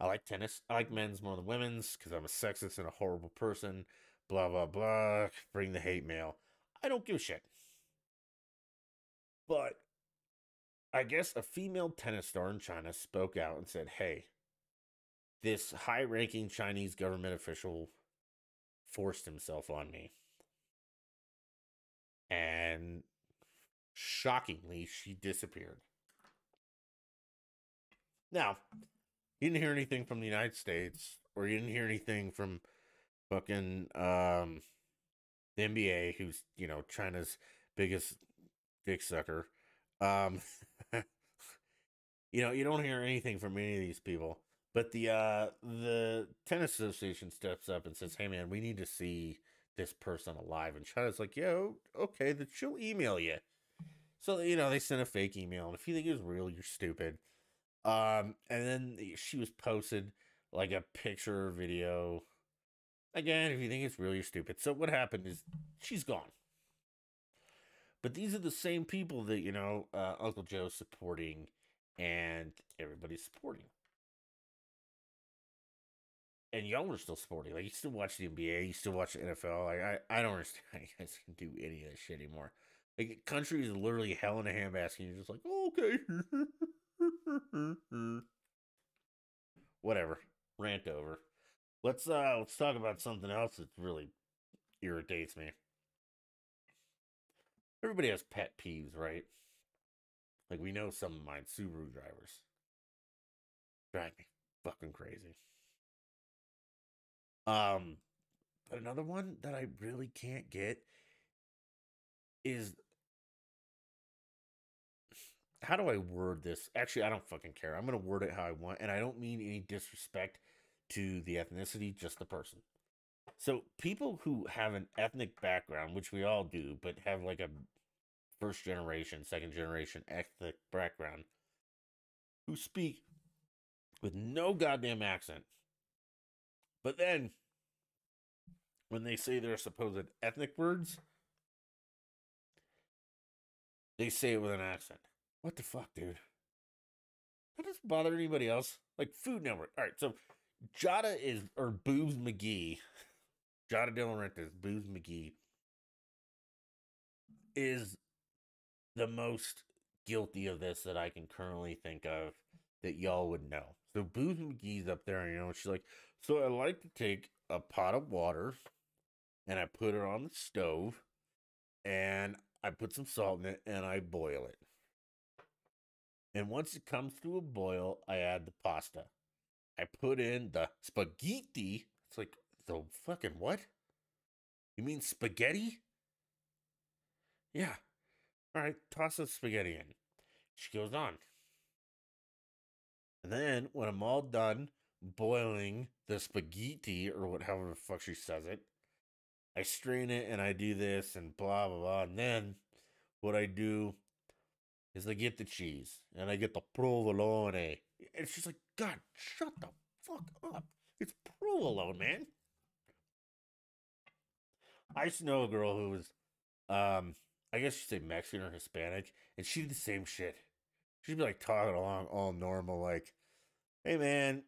Speaker 1: I like tennis. I like men's more than women's because I'm a sexist and a horrible person. Blah, blah, blah. Bring the hate mail. I don't give a shit. But I guess a female tennis star in China spoke out and said, hey, this high ranking Chinese government official forced himself on me. And shockingly, she disappeared. Now, you didn't hear anything from the United States, or you didn't hear anything from fucking the NBA, who's, you know, China's biggest dick sucker. Um, you know, you don't hear anything from any of these people. But the tennis association steps up and says, "Hey, man, we need to see this person alive." And China's like, "Yeah, okay, then she'll email you." So, you know, they sent a fake email, and if you think it was real, you're stupid. And then she was posted like a picture or video. Again, if you think it's real, you're stupid. So what happened is she's gone. But these are the same people that, you know, Uncle Joe's supporting and everybody's supporting. And y'all are still supporting. Like, you still watch the NBA, you still watch the NFL. Like, I don't understand how you guys can do any of this shit anymore. Like, country is literally hell in a handbasket, and you're just like, oh, okay. Whatever. Rant over. Let's talk about something else that really irritates me. Everybody has pet peeves, right? Like, we know some of mine, Subaru drivers. Drive me fucking crazy. Um, but another one that I really can't get is, how do I word this? Actually, I don't fucking care. I'm gonna word it how I want, and I don't mean any disrespect to the ethnicity, just the person. So people who have an ethnic background, which we all do, but have like a first generation, second generation ethnic background, who speak with no goddamn accent, but then when they say their supposed ethnic words, they say it with an accent. What the fuck, dude? That doesn't bother anybody else. Like, Food Network. All right, so Jada is, or Boobs McGee, Jada De Laurentiis, Boobs McGee, is the most guilty of this that I can currently think of that y'all would know. So Booze McGee's up there, she's like, so I like to take a pot of water and I put it on the stove and I put some salt in it and I boil it. And once it comes to a boil, I add the pasta. I put in the spaghetti. It's like, the fucking what? You mean spaghetti? Yeah. All right, toss the spaghetti in. She goes on. And then when I'm all done boiling the spaghetti or whatever the fuck she says it, I strain it and I do this and blah blah blah. And then what I do is I get the cheese and I get the provolone. And she's like, God, shut the fuck up. It's provolone, man. I used to know a girl who was I guess you'd say Mexican or Hispanic, and she did the same shit. She'd be like talking along all normal, like, hey man,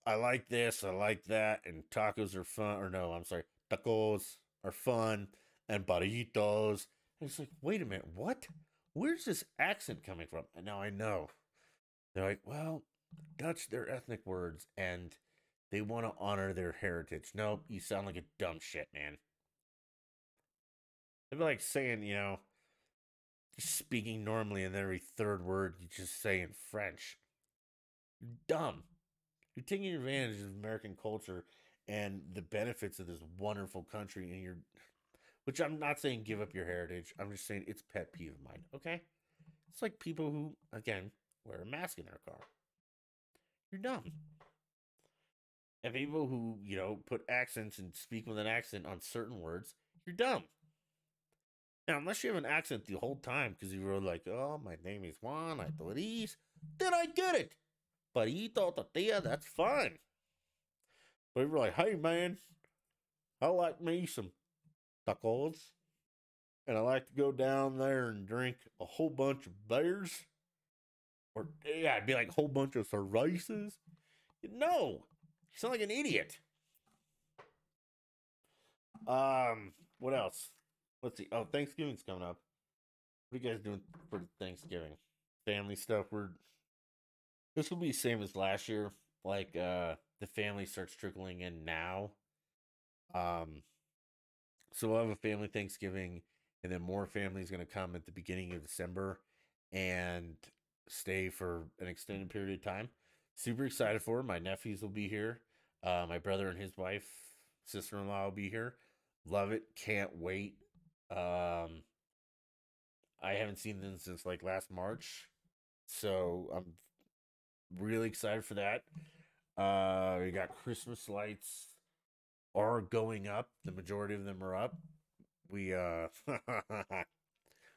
Speaker 1: I like this, I like that, and tacos are fun. Or no, I'm sorry, tacos are fun, and burritos. And it's like, wait a minute, what? Where's this accent coming from? And now I know. They're like, well, Dutch, they're ethnic words, and they want to honor their heritage. Nope, you sound like a dumb shit, man. They'd be like saying, just speaking normally, and every third word you just say in French. You're dumb. You're taking advantage of American culture and the benefits of this wonderful country, and which I'm not saying give up your heritage. I'm just saying it's pet peeve of mine. Okay, it's like people who, again, wear a mask in their car. You're dumb. And people who, put accents and speak with an accent on certain words, you're dumb. Now, unless you have an accent the whole time because you were like, oh, my name is Juan, I do this, then I get it. Burrito, tortilla, that's fine. But if you're like, hey, man, I like me some tacos, and I like to go down there and drink a whole bunch of beers, or, yeah, it'd be like a whole bunch of cervezas. No, you sound like an idiot. What else? Let's see. Oh, Thanksgiving's coming up. What are you guys doing for Thanksgiving? Family stuff. This will be the same as last year. Like the family starts trickling in now. Um so we'll have a family Thanksgiving and then more families gonna come at the beginning of December and stay for an extended period of time. Super excited for it. My nephews will be here. My brother and his wife, sister-in-law will be here. Love it. Can't wait. I haven't seen them since like last March. So I'm really excited for that. We got Christmas lights are going up. The majority of them are up. We that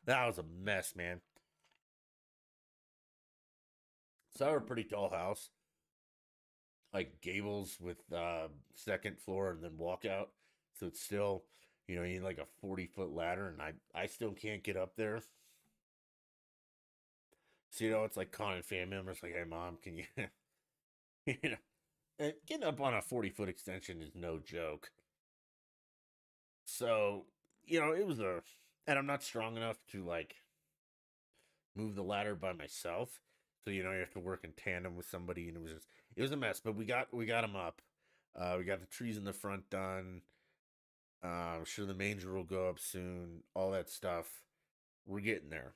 Speaker 1: was a mess, man. So I have a pretty tall house, like gables with second floor and then walkout. So it's still, you need like a 40-foot ladder, and I still can't get up there. So it's like calling family members like, hey mom, can you you know and getting up on a 40-foot extension is no joke. So, it was and I'm not strong enough to like move the ladder by myself. So, you have to work in tandem with somebody, and it was a mess, but we got them up. We got the trees in the front done. I'm sure the manger will go up soon, all that stuff. We're getting there.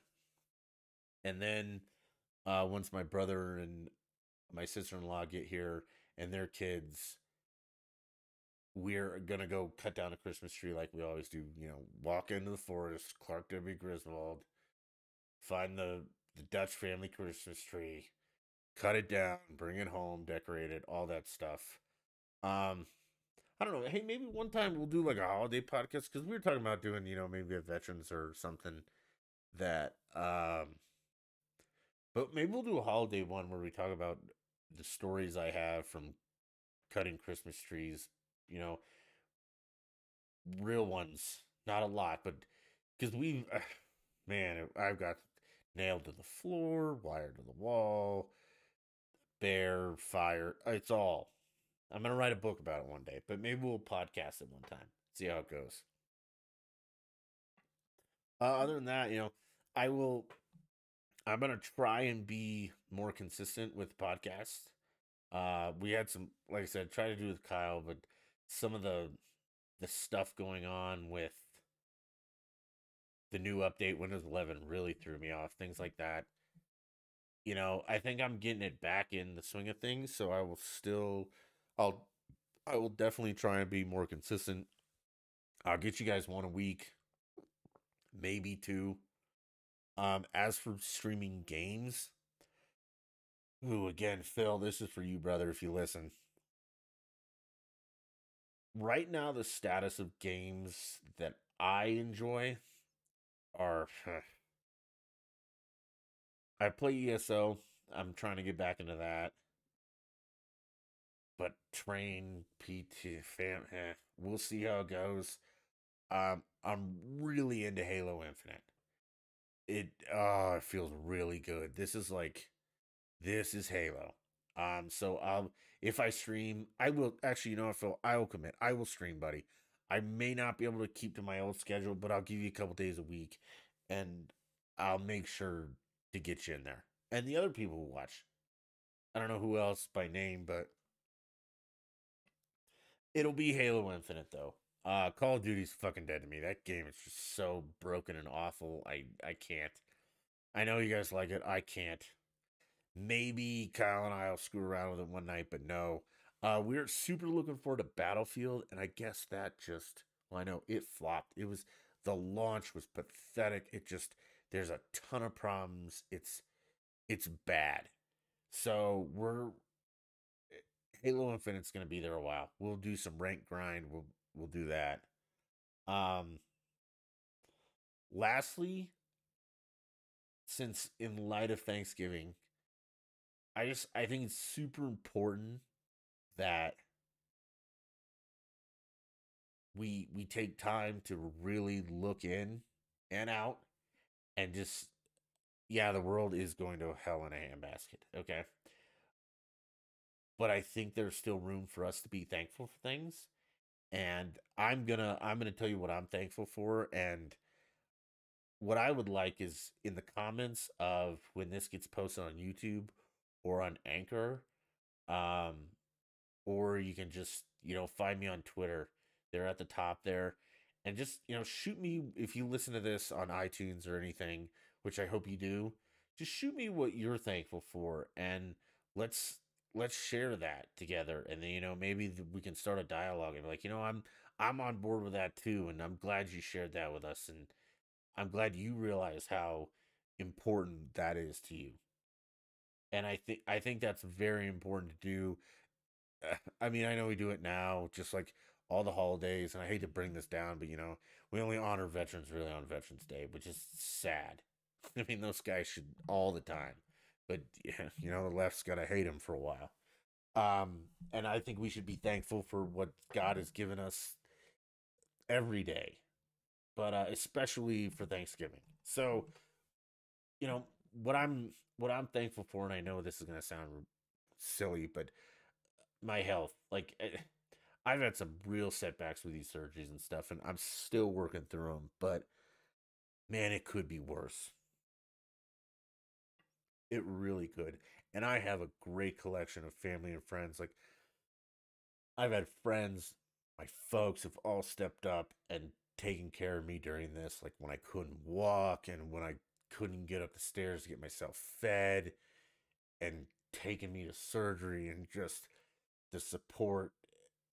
Speaker 1: And then once my brother and my sister-in-law get here and their kids, we're gonna go cut down a Christmas tree like we always do. Walk into the forest, Clark W. Griswold, find the Dutch family Christmas tree, cut it down, bring it home, decorate it, all that stuff. I don't know. Hey, maybe one time we'll do like a holiday podcast because we were talking about doing, maybe a veterans or something that. But maybe we'll do a holiday one where we talk about the stories I have from cutting Christmas trees. You know, real ones, not a lot, but because man, I've got nailed to the floor, wired to the wall, bear, fire. It's all. I'm gonna write a book about it one day, but maybe we'll podcast it one time. See how it goes. Other than that, I will. I'm gonna try and be more consistent with podcasts. We had some, like I said, try to do with Kyle, but some of the stuff going on with the new update Windows 11 really threw me off. Things like that. I think I'm getting it back in the swing of things, so I'll, I will definitely try and be more consistent. I'll get you guys one a week, maybe two. As for streaming games, ooh, again, Phil, this is for you, brother, if you listen. Right now, the status of games that I enjoy are I play ESO. I'm trying to get back into that. But train PT we'll see how it goes. I'm really into Halo Infinite. It feels really good. This is Halo. So if I stream, I will actually, Phil, I will commit. I will stream, buddy. I may not be able to keep to my old schedule, but I'll give you a couple days a week, and I'll make sure to get you in there. And the other people will watch. I don't know who else by name, but it'll be Halo Infinite though. Call of Duty's fucking dead to me. That game is just so broken and awful. I can't. I know you guys like it. I can't. Maybe Kyle and I'll screw around with it one night, but no. We're super looking forward to Battlefield, and I guess that just, well, I know it flopped. The launch was pathetic. There's a ton of problems. It's bad. So Halo Infinite's gonna be there a while. We'll do some rank grind. We'll do that. Um, Lastly, since in light of Thanksgiving, I think it's super important that we take time to really look in and out and just, yeah, the world is going to hell in a handbasket, okay? But I think there's still room for us to be thankful for things. And I'm gonna tell you what I'm thankful for. And what I would like is in the comments of when this gets posted on YouTube or on Anchor, um, or you can just, find me on Twitter. They're at the top there. And just, shoot me if you listen to this on iTunes or anything, which I hope you do. Just shoot me what you're thankful for, and let's let's share that together. And then, maybe we can start a dialogue and be like, I'm on board with that too, and I'm glad you shared that with us, and I'm glad you realize how important that is to you. And I think that's very important to do. I mean, I know we do it now, just like all the holidays, and I hate to bring this down, but we only honor veterans really on Veterans Day, which is sad. I mean, those guys should all the time, but yeah, the left's gotta hate them for a while. And I think we should be thankful for what God has given us every day, but especially for Thanksgiving. So, you know, what I'm thankful for, and I know this is gonna sound silly, but my health, like. I've had some real setbacks with these surgeries and stuff, and I'm still working through them. But man, it could be worse. It really could. And I have a great collection of family and friends. Like, I've had friends, my folks have all stepped up and taken care of me during this. Like, when I couldn't walk and when I couldn't get up the stairs to get myself fed, and taking me to surgery, and just the support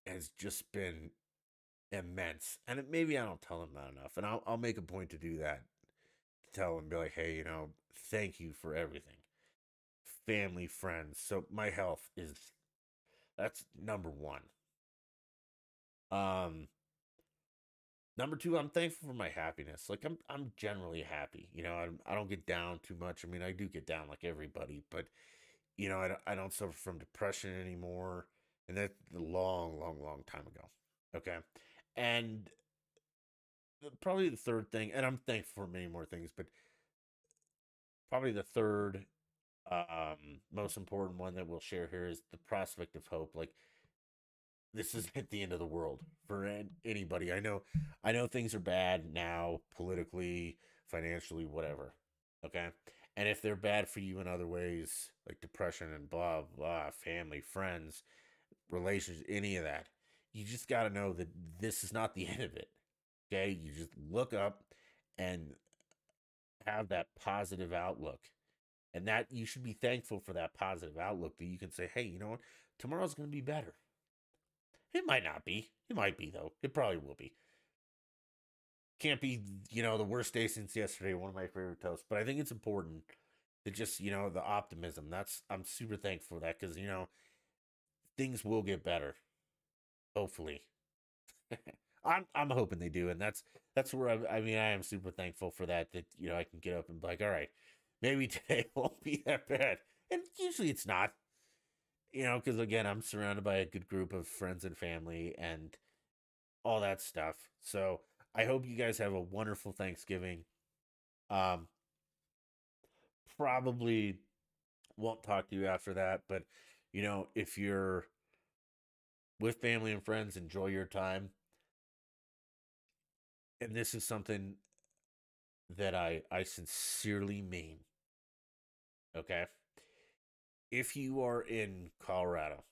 Speaker 1: has just been immense. And maybe I don't tell them that enough. And I'll make a point to do that. Tell them, be like, hey, thank you for everything. Family, friends. So my health that's number one. Um, Number two, I'm thankful for my happiness. Like, I'm generally happy. I don't get down too much. I mean, I do get down like everybody, but I don't suffer from depression anymore. And that's a long, long, long time ago. Okay. And probably the third thing, and I'm thankful for many more things, but probably the third most important one that we'll share here is the prospect of hope. Like, this isn't the end of the world for anybody. I know things are bad now, politically, financially, whatever. Okay. And if they're bad for you in other ways, like depression and blah, blah, family, friends, relationships, any of that, you just got to know that this is not the end of it. Okay. You just look up and have that positive outlook. And that you should be thankful for that positive outlook that you can say, hey, you know what? Tomorrow's going to be better. It might not be. It might be, though. It probably will be. Can't be, the worst day since yesterday, one of my favorite toasts. But I think it's important to just, the optimism. I'm super thankful for that because, things will get better. Hopefully. I'm hoping they do. And that's where I am super thankful for that, I can get up and be like, all right, maybe today won't be that bad. And usually it's not, because again, I'm surrounded by a good group of friends and family and all that stuff. So I hope you guys have a wonderful Thanksgiving. Um, Probably won't talk to you after that, but if you're with family and friends, enjoy your time. And this is something that I sincerely mean. Okay. If you are in Colorado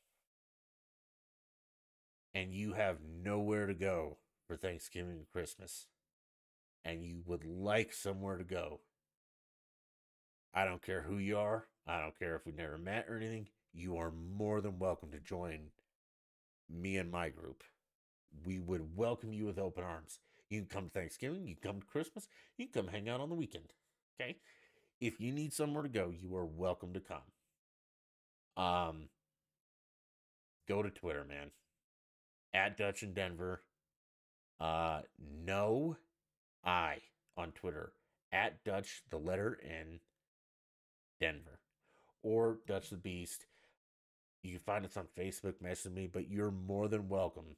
Speaker 1: and you have nowhere to go for Thanksgiving and Christmas, and you would like somewhere to go, I don't care who you are. I don't care if we've never met or anything. You are more than welcome to join me and my group. We would welcome you with open arms. You can come to Thanksgiving. You can come to Christmas. You can come hang out on the weekend. Okay? If you need somewhere to go, you are welcome to come. Go to Twitter, man. At Dutch in Denver. No I on Twitter. At Dutch, the letter N, Denver. Or Dutch the Beast. You can find us on Facebook, message me, but you're more than welcome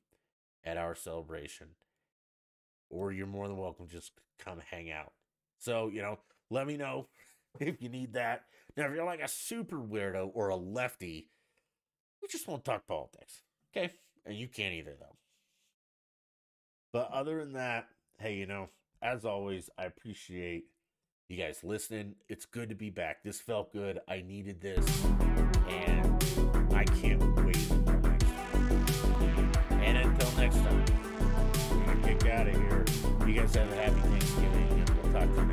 Speaker 1: at our celebration. Or you're more than welcome just come hang out. So, let me know if you need that. Now, if you're like a super weirdo or a lefty, we just won't talk politics. Okay? And you can't either, though. But other than that, hey, as always, I appreciate you guys listening. It's good to be back. This felt good. I needed this. And I can't wait until next time. And until next time, we're going to kick out of here. You guys have a happy Thanksgiving, and we'll talk to you next time.